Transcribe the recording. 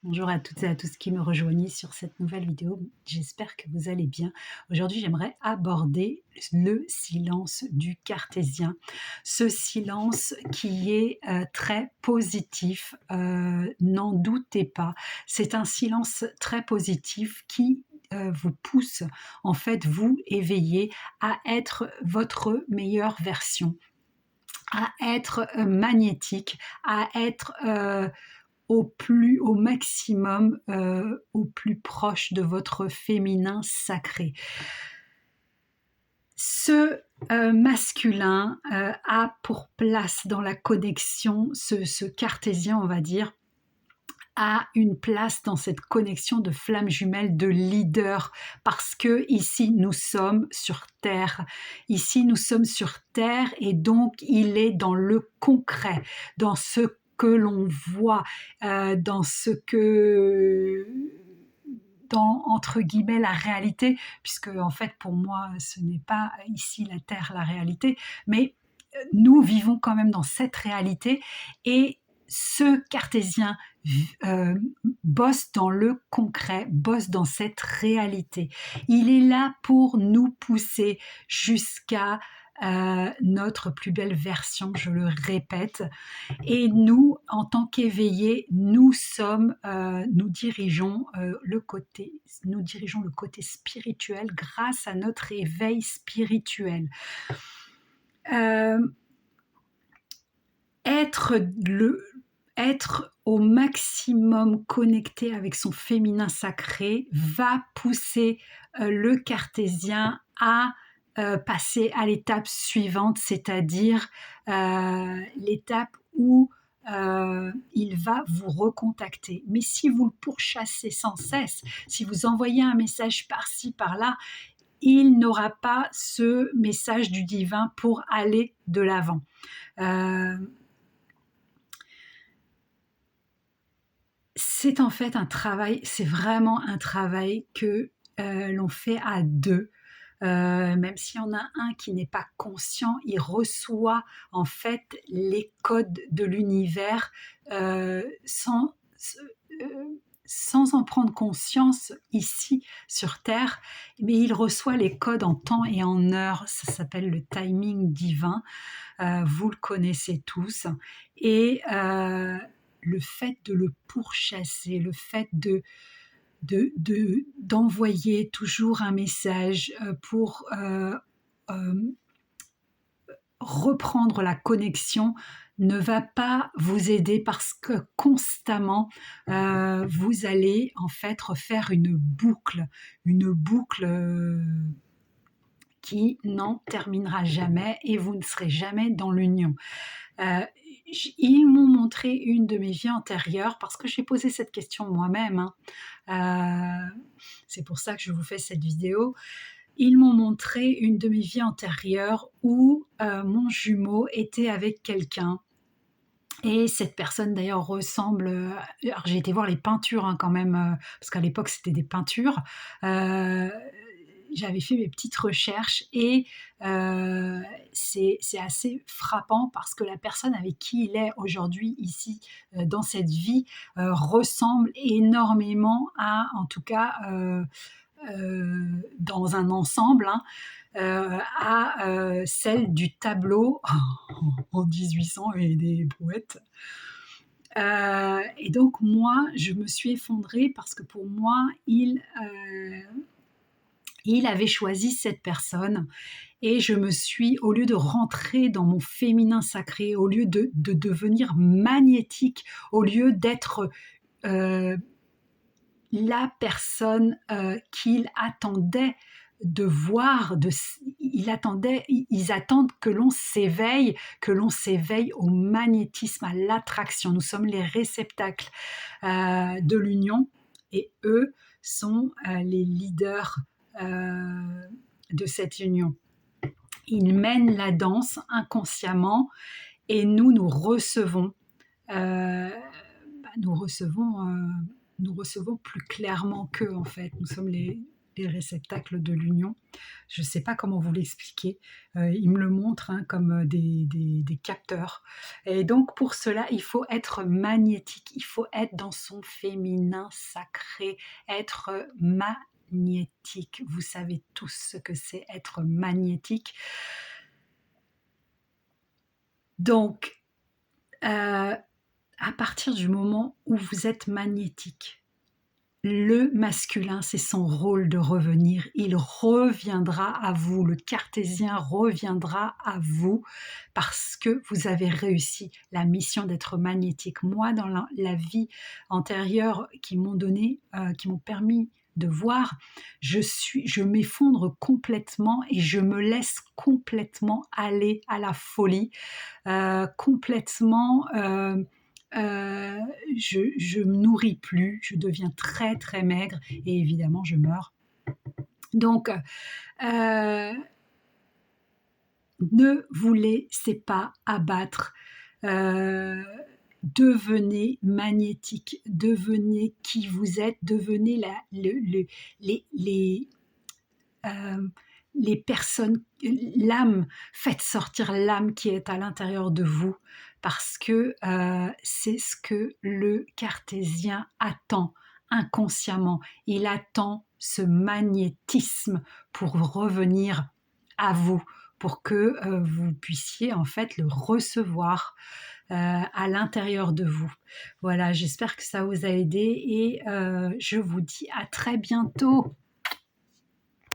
Bonjour à toutes et à tous qui me rejoignent sur cette nouvelle vidéo. J'espère que vous allez bien. Aujourd'hui, j'aimerais aborder le silence du cartésien. Ce silence qui est très positif, n'en doutez pas. C'est un silence très positif qui vous pousse, en fait, vous éveiller à être votre meilleure version, à être magnétique, à être au maximum, au plus proche de votre féminin sacré. Ce masculin a pour place dans la connexion, ce cartésien, on va dire, a une place dans cette connexion de flamme jumelle, de leader, parce que ici nous sommes sur Terre. Ici nous sommes sur Terre et donc il est dans le concret, dans ce que l'on voit, dans ce que dans entre guillemets la réalité, puisque en fait pour moi ce n'est pas ici la Terre la réalité, mais nous vivons quand même dans cette réalité et ce cartésien euh, bosse dans le concret, bosse dans cette réalité. Il est là pour nous pousser jusqu'à notre plus belle version, je le répète. Et nous, en tant qu'éveillés, nous dirigeons le côté spirituel grâce à notre éveil spirituel. Euh, être au maximum connecté avec son féminin sacré va pousser le cartésien à passer à l'étape suivante, c'est-à-dire l'étape où il va vous recontacter. Mais si vous le pourchassez sans cesse, si vous envoyez un message par-ci, par-là, il n'aura pas ce message du divin pour aller de l'avant. C'est en fait un travail, c'est vraiment un travail que l'on fait à deux. Même s'il y en a un qui n'est pas conscient, il reçoit en fait les codes de l'univers euh, sans en prendre conscience ici sur Terre, mais il reçoit les codes en temps et en heure. Ça s'appelle le timing divin. Vous le connaissez tous. Et le fait de le pourchasser, le fait d'envoyer toujours un message pour reprendre la connexion ne va pas vous aider parce que constamment vous allez en fait refaire une boucle qui n'en terminera jamais et vous ne serez jamais dans l'union. Euh, Ils m'ont montré une de mes vies antérieures parce que j'ai posé cette question moi-même. C'est pour ça que je vous fais cette vidéo. Ils m'ont montré une de mes vies antérieures où mon jumeau était avec quelqu'un. Et cette personne d'ailleurs ressemble. Alors j'ai été voir les peintures quand même, parce qu'à l'époque c'était des peintures. J'avais fait mes petites recherches et c'est assez frappant parce que la personne avec qui il est aujourd'hui ici dans cette vie ressemble énormément à, en tout cas dans un ensemble, à celle du tableau en 1800 et des brouettes. Et donc moi, je me suis effondrée parce que pour moi, il avait choisi cette personne et je me suis, au lieu de rentrer dans mon féminin sacré, au lieu de devenir magnétique, au lieu d'être la personne qu'il attendait de voir, ils attendent que l'on s'éveille au magnétisme, à l'attraction. Nous sommes les réceptacles de l'union et eux sont les leaders de cette union. Ils mènent la danse inconsciemment et nous recevons, nous recevons plus clairement qu'eux en fait. Nous sommes les réceptacles de l'union. Je ne sais pas comment vous l'expliquer. Il me le montre hein, comme des capteurs. Et donc pour cela, il faut être magnétique, il faut être dans son féminin sacré, être magnétique. Vous savez tous ce que c'est être magnétique. Donc, à partir du moment où vous êtes magnétique, le masculin, c'est son rôle de revenir. Il reviendra à vous, le cartésien reviendra à vous parce que vous avez réussi la mission d'être magnétique. Moi, dans la vie antérieure qui m'ont donné, qui m'ont permis de voir, je m'effondre complètement et je me laisse complètement aller à la folie, complètement... je me nourris plus, je deviens très très maigre et évidemment je meurs. Donc, ne vous laissez pas abattre. Devenez magnétique, devenez qui vous êtes, devenez les personnes, l'âme, faites sortir l'âme qui est à l'intérieur de vous parce que c'est ce que le cartésien attend inconsciemment. Il attend ce magnétisme pour revenir à vous, pour que vous puissiez en fait le recevoir à l'intérieur de vous. Voilà, j'espère que ça vous a aidé et je vous dis à très bientôt.